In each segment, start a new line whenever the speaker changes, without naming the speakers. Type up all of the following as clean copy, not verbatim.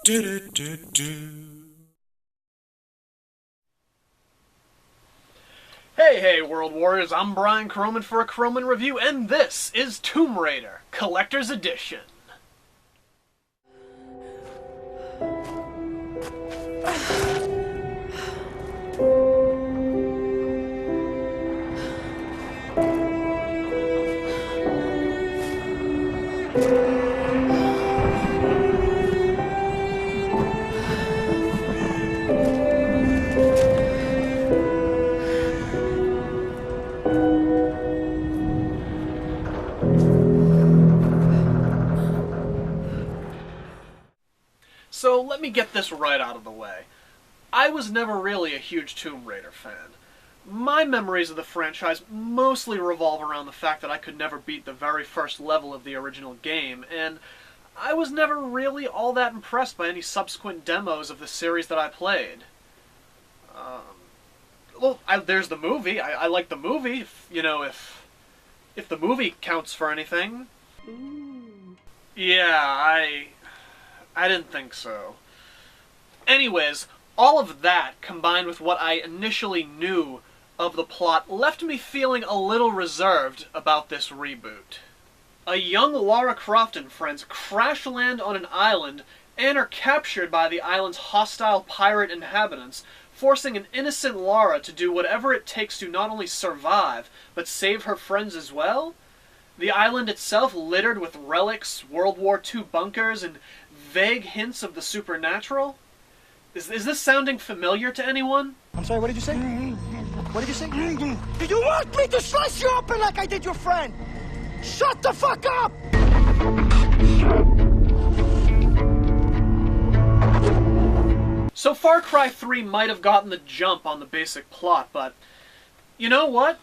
Hey, World Warriors, I'm Brian CrowMn for A CrowMn Review, and this is Tomb Raider, Collector's Edition. So let me get this right out of the way. I was never really a huge Tomb Raider fan. My memories of the franchise mostly revolve around the fact that I could never beat the very first level of the original game, and I was never really all that impressed by any subsequent demos of the series that I played. There's the movie. I like the movie, if the movie counts for anything. Yeah, I didn't think so. Anyways, all of that, combined with what I initially knew of the plot, left me feeling a little reserved about this reboot. A young Lara Croft and friends crash land on an island and are captured by the island's hostile pirate inhabitants, forcing an innocent Lara to do whatever it takes to not only survive, but save her friends as well? The island itself littered with relics, World War II bunkers, and vague hints of the supernatural? Is this sounding familiar to anyone?
I'm sorry, what did you say? What did you say? Do you want me to slice you open like I did your friend? Shut the fuck up!
So Far Cry 3 might have gotten the jump on the basic plot, but you know what?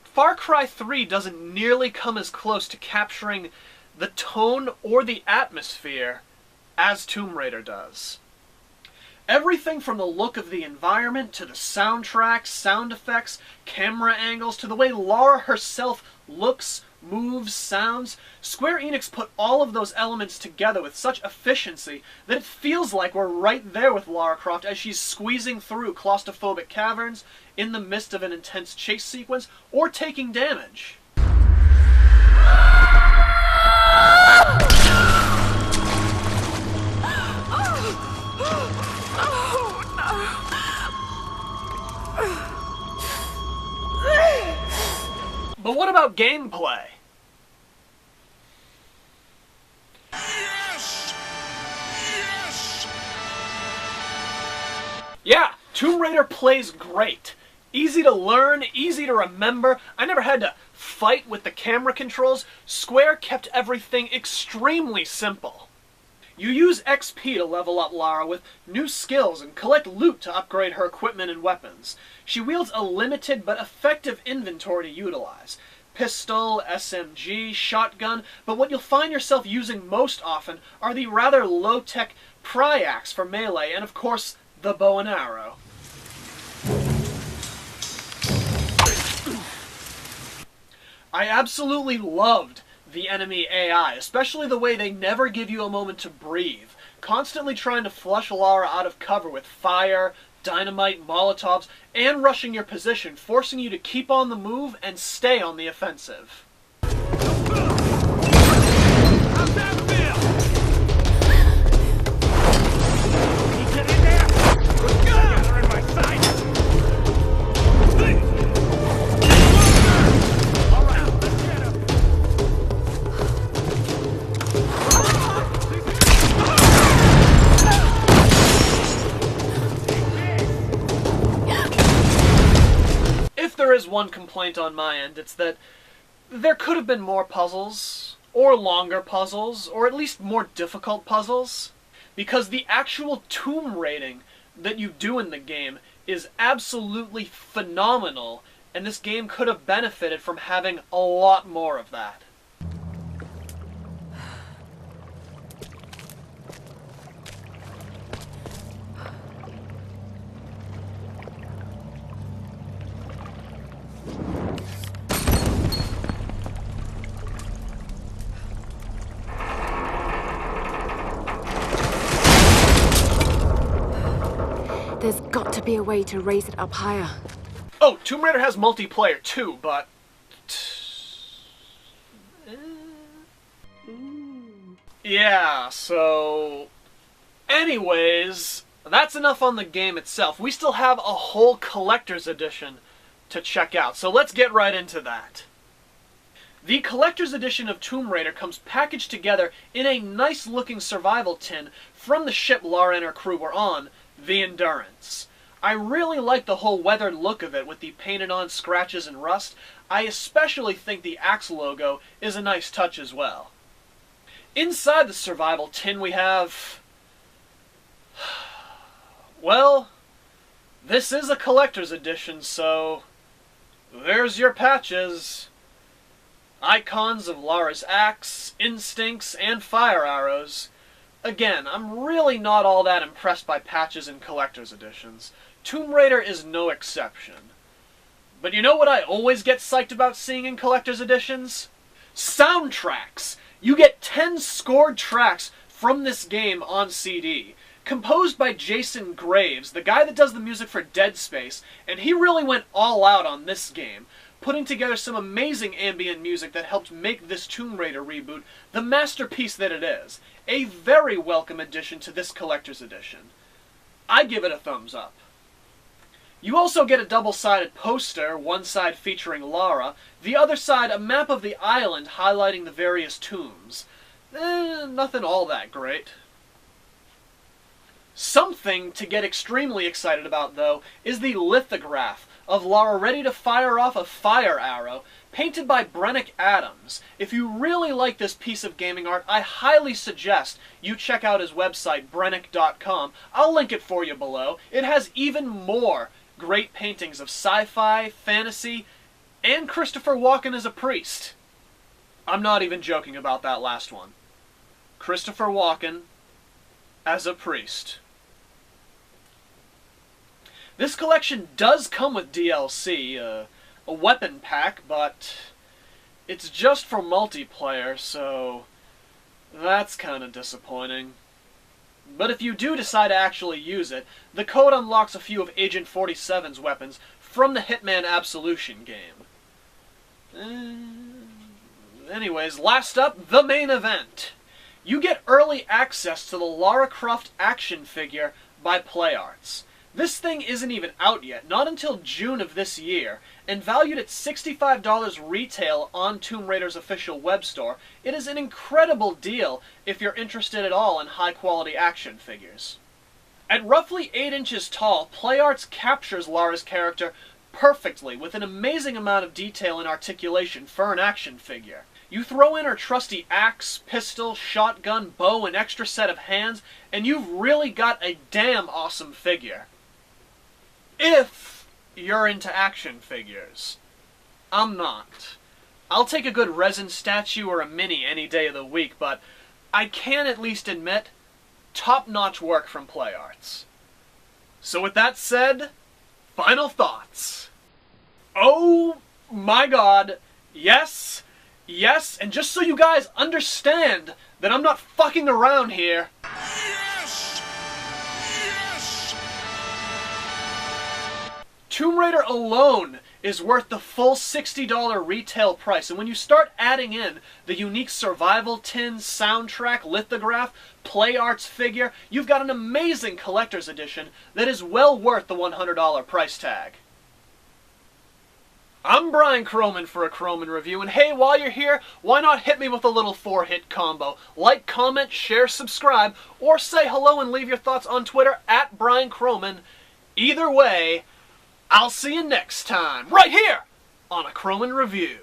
Far Cry 3 doesn't nearly come as close to capturing the tone or the atmosphere as Tomb Raider does. Everything from the look of the environment, to the soundtrack, sound effects, camera angles, to the way Lara herself looks, moves, sounds, Square Enix put all of those elements together with such efficiency that it feels like we're right there with Lara Croft as she's squeezing through claustrophobic caverns in the midst of an intense chase sequence, or taking damage. But what about gameplay?
Yes! Yes!
Yeah, Tomb Raider plays great. Easy to learn, easy to remember. I never had to fight with the camera controls. Square kept everything extremely simple. You use XP to level up Lara with new skills and collect loot to upgrade her equipment and weapons. She wields a limited but effective inventory to utilize. Pistol, SMG, shotgun, but what you'll find yourself using most often are the rather low-tech pry axe for melee, and of course, the bow and arrow. I absolutely loved the enemy AI, especially the way they never give you a moment to breathe, constantly trying to flush Lara out of cover with fire, dynamite, molotovs, and rushing your position, forcing you to keep on the move and stay on the offensive. There is one complaint on my end. It's that there could have been more puzzles, or longer puzzles, or at least more difficult puzzles, because the actual tomb raiding that you do in the game is absolutely phenomenal, and this game could have benefited from having a lot more of that.
There's got to be a way to raise it up higher.
Oh, Tomb Raider has multiplayer too, but... yeah, so... anyways, that's enough on the game itself. We still have a whole collector's edition to check out, so let's get right into that. The collector's edition of Tomb Raider comes packaged together in a nice-looking survival tin from the ship Lara and her crew were on, the Endurance. I really like the whole weathered look of it with the painted-on scratches and rust. I especially think the axe logo is a nice touch as well. Inside the survival tin we have... well, this is a collector's edition, so there's your patches. Icons of Lara's axe, instincts, and fire arrows. Again, I'm really not all that impressed by patches in collector's editions. Tomb Raider is no exception. But you know what I always get psyched about seeing in collector's editions? Soundtracks! You get 10 scored tracks from this game on CD. Composed by Jason Graves, the guy that does the music for Dead Space, and he really went all out on this game, putting together some amazing ambient music that helped make this Tomb Raider reboot the masterpiece that it is. A very welcome addition to this collector's edition. I give it a thumbs up. You also get a double-sided poster, one side featuring Lara, the other side a map of the island highlighting the various tombs. Nothing all that great. Something to get extremely excited about, though, is the lithograph of Lara ready to fire off a fire arrow, painted by Brennick Adams. If you really like this piece of gaming art, I highly suggest you check out his website, brennick.com. I'll link it for you below. It has even more great paintings of sci-fi, fantasy, and Christopher Walken as a priest. I'm not even joking about that last one. Christopher Walken as a priest. This collection does come with DLC, a weapon pack, but it's just for multiplayer, so that's kind of disappointing. But if you do decide to actually use it, the code unlocks a few of Agent 47's weapons from the Hitman Absolution game. Anyways, last up, the main event. You get early access to the Lara Croft action figure by PlayArts. This thing isn't even out yet, not until June of this year, and valued at $65 retail on Tomb Raider's official web store, it is an incredible deal if you're interested at all in high-quality action figures. At roughly 8 inches tall, PlayArts captures Lara's character perfectly, with an amazing amount of detail and articulation for an action figure. You throw in her trusty axe, pistol, shotgun, bow, and extra set of hands, and you've really got a damn awesome figure. If you're into action figures. I'm not. I'll take a good resin statue or a mini any day of the week, but I can at least admit, top-notch work from PlayArts. So with that said, final thoughts. Oh my god, yes, yes, and just so you guys understand that I'm not fucking around here,
Yes! Yes!
Tomb Raider alone is worth the full $60 retail price, and when you start adding in the unique survival tin, soundtrack, lithograph, PlayArts figure, you've got an amazing collector's edition that is well worth the $100 price tag. I'm Brian CrowMn for A CrowMn Review, and hey, while you're here, why not hit me with a little 4-hit combo? Like, comment, share, subscribe, or say hello and leave your thoughts on Twitter at Brian CrowMn. Either way, I'll see you next time, right here on A CrowMn Review.